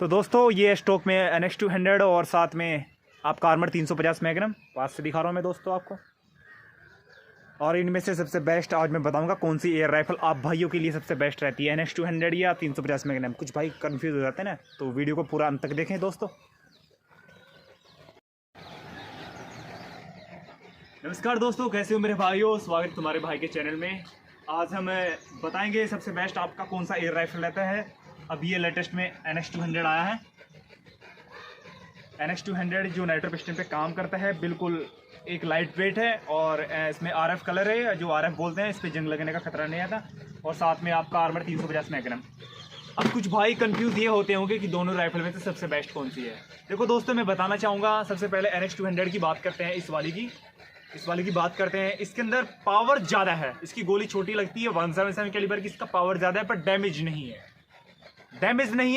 तो दोस्तों ये स्टॉक में NH200 और साथ में आपका आर्मर 350 मैग्नम पास से दिखा रहा हूँ मैं दोस्तों आपको। और इनमें से सबसे बेस्ट आज मैं बताऊंगा कौन सी एयर राइफल आप भाइयों के लिए सबसे बेस्ट रहती है, NH200 या 350 मैग्नम। कुछ भाई कंफ्यूज हो जाते हैं ना, तो वीडियो को पूरा अंत तक देखें दोस्तों। नमस्कार दोस्तों, कैसे हो मेरे भाइयों, स्वागत तुम्हारे भाई के चैनल में। आज हम बताएंगे सबसे बेस्ट आपका कौन सा एयर राइफल रहता है। अब ये लेटेस्ट में NH200 आया है। NH200 जो नाइट्रो पिस्टन पे काम करता है, बिल्कुल एक लाइट वेट है और इसमें RF कलर है, जो RF बोलते हैं। इस पर जंग लगने का खतरा नहीं आता। और साथ में आपका आर्मर 350 मैग्नम। अब कुछ भाई कंफ्यूज ये होते होंगे कि दोनों राइफल में से सबसे बेस्ट कौन सी है। देखो दोस्तों, मैं बताना चाहूँगा सबसे पहले NH200 की बात करते हैं। इस वाली की बात करते हैं। इसके अंदर पावर ज़्यादा है, इसकी गोली छोटी लगती है 177 कैलिबर की, इसका पावर ज़्यादा है पर डैमेज नहीं है।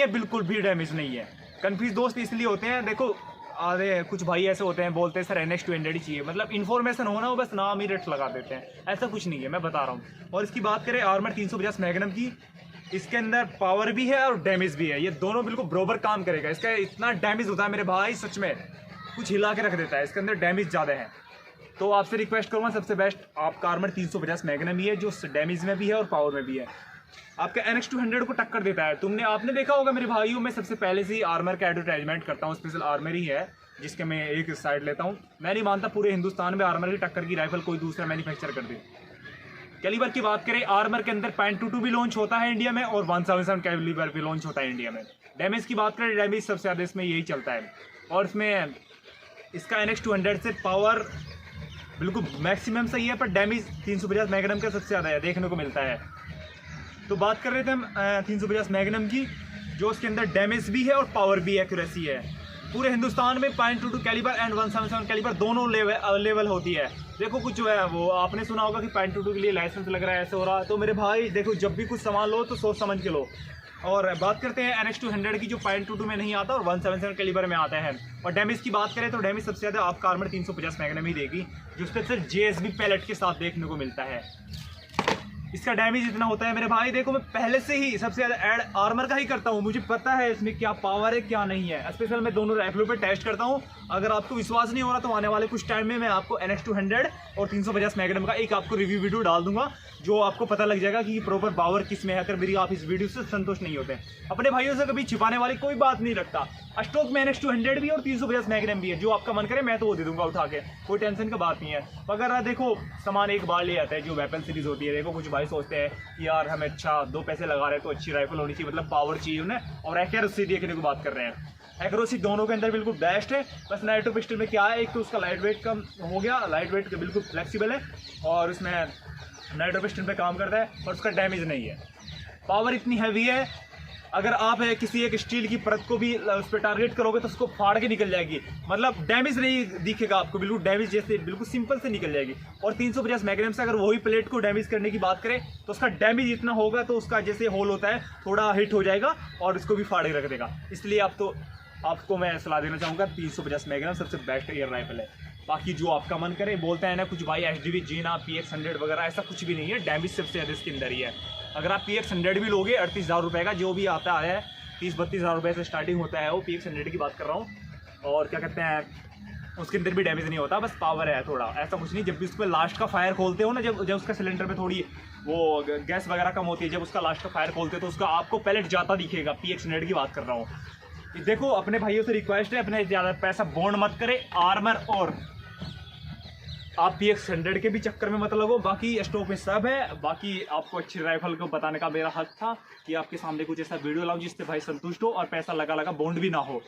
बिल्कुल भी डैमेज नहीं है। कंफ्यूज दोस्त इसलिए होते हैं, देखो अरे कुछ भाई ऐसे होते हैं, बोलते हैं सर NH200 ही चाहिए, मतलब इन्फॉर्मेशन हो ना, वो बस नाम ही रेट लगा देते हैं। ऐसा कुछ नहीं है, मैं बता रहा हूँ। और इसकी बात करें आर्मर 350 मैग्नम की, इसके अंदर पावर भी है और डैमेज भी है। ये दोनों बिल्कुल बराबर काम करेगा। इसका इतना डैमेज होता है मेरे भाई, सच में कुछ हिला के रख देता है। इसके अंदर डैमेज ज़्यादा है। तो आपसे रिक्वेस्ट करूँगा सबसे बेस्ट आपका आर्मर 350 मैग्नम ही है, जो डैमेज में भी है और पावर में भी है। आपका NH200 को टक्कर देता है। आपने देखा होगा मेरे भाइयों, मैं सबसे पहले से ही आर्मर का एडवर्टाइजमेंट करता हूँ। स्पेशल आर्मर ही है जिसके मैं एक साइड लेता हूँ। मैं नहीं मानता पूरे हिंदुस्तान में आर्मर की टक्कर की राइफल कोई दूसरा मैन्युफैक्चर कर दे। कैलिबर की बात करें, आर्मर के अंदर .22 भी लॉन्च होता है इंडिया में और 177 कैलिबर भी लॉन्च होता है इंडिया में। डैमेज की बात करें, डैमेज सबसे ज़्यादा इसमें यही चलता है। और इसमें इसका NH200 से पावर बिल्कुल मैक्सिमम सही है, पर डैमेज 350 मैग्नम का सबसे ज़्यादा है, देखने को मिलता है। तो बात कर रहे थे हम 350 मैग्नम की, जो उसके अंदर डैमेज भी है और पावर भी एक्यूरेसी है। पूरे हिंदुस्तान में .22 कैलिबर एंड 177 कैलिबर दोनों लेवल होती है। देखो कुछ जो है वो आपने सुना होगा कि .22 के लिए लाइसेंस लग रहा है, ऐसे हो रहा है। तो मेरे भाई देखो, जब भी कुछ सामान लो तो सोच समझ के लो। और बात करते हैं NH200 की, जो .22 में नहीं आता और 177 कैलिबर में आता है। और डैमेज की बात करें तो डैमेज सबसे ज़्यादा आपका आर्मर 350 मैग्नम ही देगी, जो उसके सिर्फ JSB पैलेट के साथ देखने को मिलता है। इसका डैमेज इतना होता है मेरे भाई, देखो मैं पहले से ही सबसे ज़्यादा ऐड आर्मर का ही करता हूँ। मुझे पता है इसमें क्या पावर है क्या नहीं है। स्पेशल मैं दोनों राइफलों पे टेस्ट करता हूँ। अगर आपको विश्वास नहीं हो रहा तो आने वाले कुछ टाइम में मैं आपको NH200 और 350 मैग्नम का एक आपको रिव्यू वीडियो डाल दूंगा, जो आपको पता लग जाएगा कि प्रॉपर पावर किस में है। अगर मेरी आप इस वीडियो से संतुष्ट नहीं होते, अपने भाइयों से कभी छिपाने वाली कोई बात नहीं रखता। स्टॉक में NH200 भी और 350 मैग्नम भी है, जो आपका मन करे मैं तो वो दे दूंगा उठा के, कोई टेंशन की बात नहीं है। अगर देखो सामान एक बार ले आता है, जो वेपन सीरीज होती है। देखो कुछ भाई सोचते हैं कि यार हमें अच्छा 2 पैसे लगा रहे हैं तो अच्छी राइफल होनी चाहिए, मतलब पावर चाहिए उन्हें, और एक्यूरेसी देखने की बात कर रहे हैं। एक्यूरेसी दोनों के अंदर बिल्कुल बेस्ट है। बस नाइट्रो पिस्टल में क्या है, एक तो उसका लाइट वेट कम हो गया, लाइट वेट बिल्कुल फ्लेक्सिबल है और उसमें नाइट्रो पिस्टल पे काम करता है, और उसका डैमेज नहीं है। पावर इतनी हैवी है, अगर आप किसी एक स्टील की परत को भी उस पर टारगेट करोगे तो उसको फाड़ के निकल जाएगी, मतलब डैमेज नहीं दिखेगा आपको, बिल्कुल डैमेज जैसे बिल्कुल सिंपल से निकल जाएगी। और 350 मैग्नम से अगर वही प्लेट को डैमेज करने की बात करें तो उसका डैमेज इतना होगा तो उसका जैसे होल होता है थोड़ा हिट हो जाएगा और उसको भी फाड़ के रख देगा। इसलिए आपको मैं सलाह देना चाहूँगा 350 मैग्नम सबसे बेस्ट एयर राइफल है। बाकी जो आपका मन करे, बोलते हैं ना कुछ भाई HDV जीना PX100 वगैरह, ऐसा कुछ भी नहीं है। डैमेज सबसे ज़्यादा इसके अंदर ही है। अगर आप PX100 भी लोगे 38,000 रुपये का, जो भी आता है 30-32,000 रुपये से स्टार्टिंग होता है, वो PX100 की बात कर रहा हूँ। और क्या कहते हैं, उसके अंदर भी डैमेज नहीं होता, बस पावर है थोड़ा, ऐसा कुछ नहीं। जब भी उस पर लास्ट का फायर खोलते हो ना, जब उसका सिलेंडर में थोड़ी वो गैस वगैरह कम होती है, जब उसका लास्ट का फायर खोलते हो तो उसका आपको पैलेट जाता दिखेगा। PX100 की बात कर रहा हूँ। देखो अपने भाइयों से रिक्वेस्ट है, अपने ज़्यादा पैसा बॉन्ड मत करे आर्मर, और आप PX100 के भी चक्कर में मत लगो। बाकी स्टॉक में सब है। बाकी आपको अच्छी राइफल को बताने का मेरा हक था कि आपके सामने कुछ ऐसा वीडियो लाऊं जिससे भाई संतुष्ट हो और पैसा लगा बॉन्ड भी ना हो।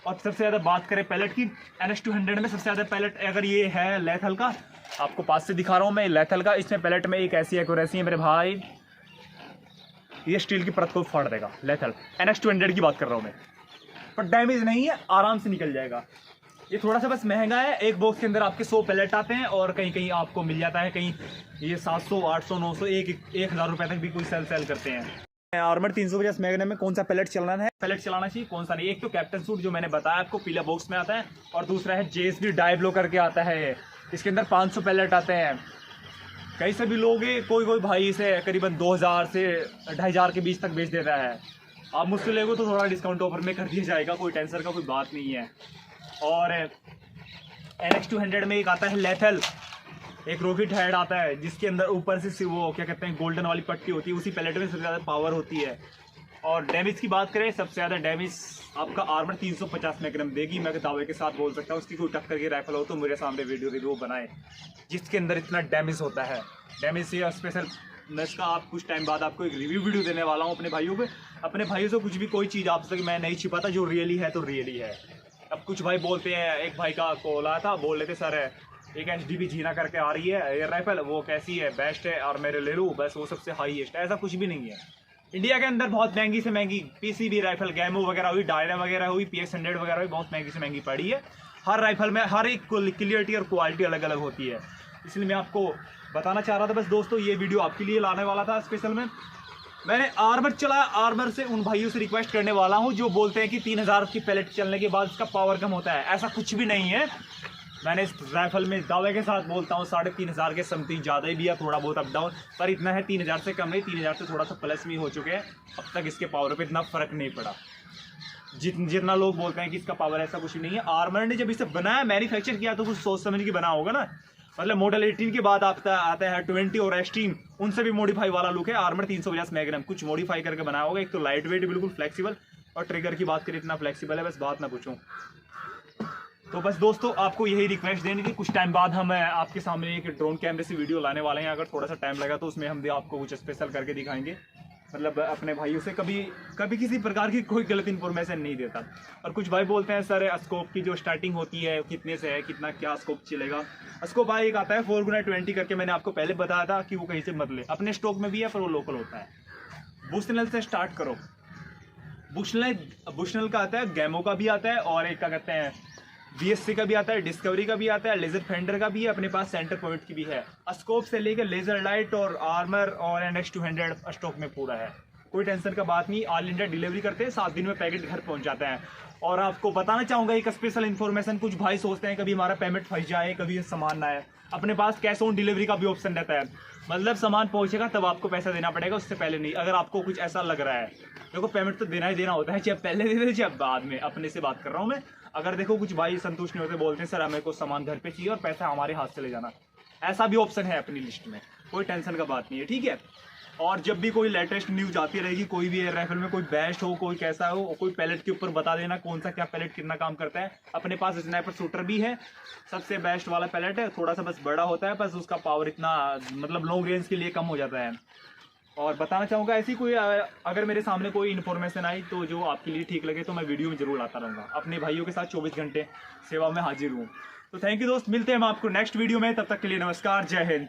और सबसे ज़्यादा बात करें पैलेट की, NH200 में सबसे ज़्यादा पैलेट अगर ये है लेथल का, आपको पास से दिखा रहा हूँ मैं लेथल का। इसमें पैलेट में एक ऐसी एक्यूरेसी है मेरे भाई, ये स्टील की परत को फाड़ देगा। लेथल NH200 की बात कर रहा हूँ मैं, पर डैमेज नहीं है, आराम से निकल जाएगा। ये थोड़ा सा बस महंगा है। एक बॉक्स के अंदर आपके 100 पैलेट आते हैं और कहीं कहीं आपको मिल जाता है, कहीं ये 700, 800, 900, 1,000 रुपये तक भी कोई सेल करते हैं। आर्मर 350 मैग्नम में कौन सा पैलेट चलाना चाहिए, कौन सा नहीं। एक तो कैप्टन सूट जो मैंने बताया आपको, पीला बॉक्स में आता है, और दूसरा है JSB डाइब्लो करके आता है। इसके अंदर 500 पैलेट आते हैं। कई सभी लोग कोई भाई इसे करीबन 2,000 से 2,500 के बीच तक बेच देता है। आप मुझसे लेगो तो थोड़ा डिस्काउंट ऑफर में कर दिया जाएगा, कोई टेंशन का कोई बात नहीं है। और NX200 में एक आता है लेथल, एक रॉकेट हेड आता है जिसके अंदर ऊपर से वो क्या कहते हैं गोल्डन वाली पट्टी होती है, उसी पैलेट में सबसे ज़्यादा पावर होती है। और डैमेज की बात करें, सबसे ज़्यादा डैमेज आपका आर्मर 350 मैग्नम देगी, मैं दावे के साथ बोल सकता हूँ। उसकी कोई टक्कर की राइफल हो तो मेरे सामने वीडियो रिव्यू बनाए जिसके अंदर इतना डैमेज होता है। डैमेज से स्पेशल मैं इसका आप कुछ टाइम बाद आपको एक रिव्यू वीडियो देने वाला हूँ अपने भाइयों पे। अपने भाइयों से कुछ भी कोई चीज़ आप तक मैं नहीं छिपाता, जो रियली है तो रियली है। अब कुछ भाई बोलते हैं, एक भाई का कॉल आया था, बोल रहे थे सर एक HDB जीना करके आ रही है एयर राइफल, वो कैसी है, बेस्ट है और मेरे ले लूँ बस वो सबसे हाईएस्ट है। ऐसा कुछ भी नहीं है। इंडिया के अंदर बहुत महंगी से महंगी PCB राइफल, गैमो वगैरह हुई, डायना वगैरह हुई, PX100 वगैरह हुई, बहुत महंगी से महंगी पड़ी है। हर राइफल में हर एक क्लियरिटी और क्वालिटी अलग अलग होती है, इसलिए मैं आपको बताना चाह रहा था। बस दोस्तों ये वीडियो आपके लिए लाने वाला था स्पेशल में। मैंने आर्मर चलाया, आर्मर से उन भाइयों से रिक्वेस्ट करने वाला हूँ जो बोलते हैं कि 3000 की पैलेट चलने के बाद इसका पावर कम होता है। ऐसा कुछ भी नहीं है। मैंने इस राइफल में दावे के साथ बोलता हूँ 3500 के समथिंग, ज़्यादा ही भी है, थोड़ा बहुत अप डाउन, पर इतना है 3000 से कम नहीं, 3000 से थोड़ा सा प्लस भी हो चुके हैं। अब तक इसके पावर पे इतना फ़र्क नहीं पड़ा जितना लोग बोलते हैं कि इसका पावर, ऐसा कुछ नहीं है। आर्मर ने जब इसे बनाया, मैन्युफैक्चर किया तो कुछ सोच समझ के बना होगा ना। मतलब मॉडल 18 के बाद आता है 20 और 18, उनसे भी मॉडिफाई वाला लुक है। आर्मर 350 मैग्नम कुछ मॉडिफाई करके बनाया होगा। एक तो लाइट वेट बिल्कुल फ्लेक्सिबल, और ट्रिगर की बात करें इतना फ्लेक्सिबल है बस बात ना पूछूं। तो बस दोस्तों आपको यही रिक्वेस्ट देनी थी। कुछ टाइम बाद हम आपके सामने एक ड्रोन कैमरे से वीडियो लाने वाले हैं। अगर थोड़ा सा टाइम लगा तो उसमें हम भी आपको कुछ स्पेशल करके दिखाएंगे। मतलब अपने भाइयों से कभी किसी प्रकार की कोई गलत इन्फॉर्मेशन नहीं देता। और कुछ भाई बोलते हैं सर स्कोप की जो स्टार्टिंग होती है कितने से है, कितना क्या स्कोप चलेगा। स्कोप भाई एक आता है 4x20 करके, मैंने आपको पहले बताया था कि वो कहीं से मत ले, अपने स्टॉक में भी है पर वो लोकल होता है। बुशनल से स्टार्ट करो। बुशनल का आता है, गैमो का भी आता है, और एक क्या कहते हैं BSC का भी आता है, डिस्कवरी का भी आता है, लेजर फेंडर का भी है, अपने पास सेंटर पॉइंट की भी है। स्कोप से लेकर लेजर लाइट और आर्मर और NX200 स्टॉक में पूरा है, कोई टेंशन का बात नहीं। ऑल इंडिया डिलीवरी करते हैं, 7 दिन में पैकेट घर पहुंच जाता है। और आपको बताना चाहूँगा एक स्पेशल इन्फॉर्मेशन, कुछ भाई सोचते हैं कभी हमारा पेमेंट फंस जाए, कभी सामान ना आए। अपने पास कैश ऑन डिलीवरी का भी ऑप्शन रहता है, मतलब सामान पहुंचेगा तब आपको पैसा देना पड़ेगा, उससे पहले नहीं। अगर आपको कुछ ऐसा लग रहा है, देखो पेमेंट तो देना ही देना होता है, चाहे पहले दे दे चाहे बाद में, अपने से बात कर रहा हूँ मैं। अगर देखो कुछ भाई संतुष्ट नहीं होते, बोलते हैं सर हमें को सामान घर पे चाहिए और पैसा हमारे हाथ से ले जाना, ऐसा भी ऑप्शन है अपनी लिस्ट में, कोई टेंशन का बात नहीं है, ठीक है। और जब भी कोई लेटेस्ट न्यूज आती रहेगी, कोई भी एयर राइफल में कोई बेस्ट हो, कोई कैसा हो, कोई पैलेट के ऊपर बता देना कौन सा क्या पैलेट कितना काम करता है। अपने पास स्नाइपर शूटर भी है, सबसे बेस्ट वाला पैलेट है, थोड़ा सा बस बड़ा होता है, बस उसका पावर इतना मतलब लॉन्ग रेंज के लिए कम हो जाता है। और बताना चाहूँगा ऐसी कोई अगर मेरे सामने कोई इन्फॉर्मेशन आई तो जो आपके लिए ठीक लगे तो मैं वीडियो में जरूर लाता रहूँगा। अपने भाइयों के साथ 24 घंटे सेवा में हाजिर हूँ। तो थैंक यू दोस्त, मिलते हैं हम आपको नेक्स्ट वीडियो में, तब तक के लिए नमस्कार, जय हिंद।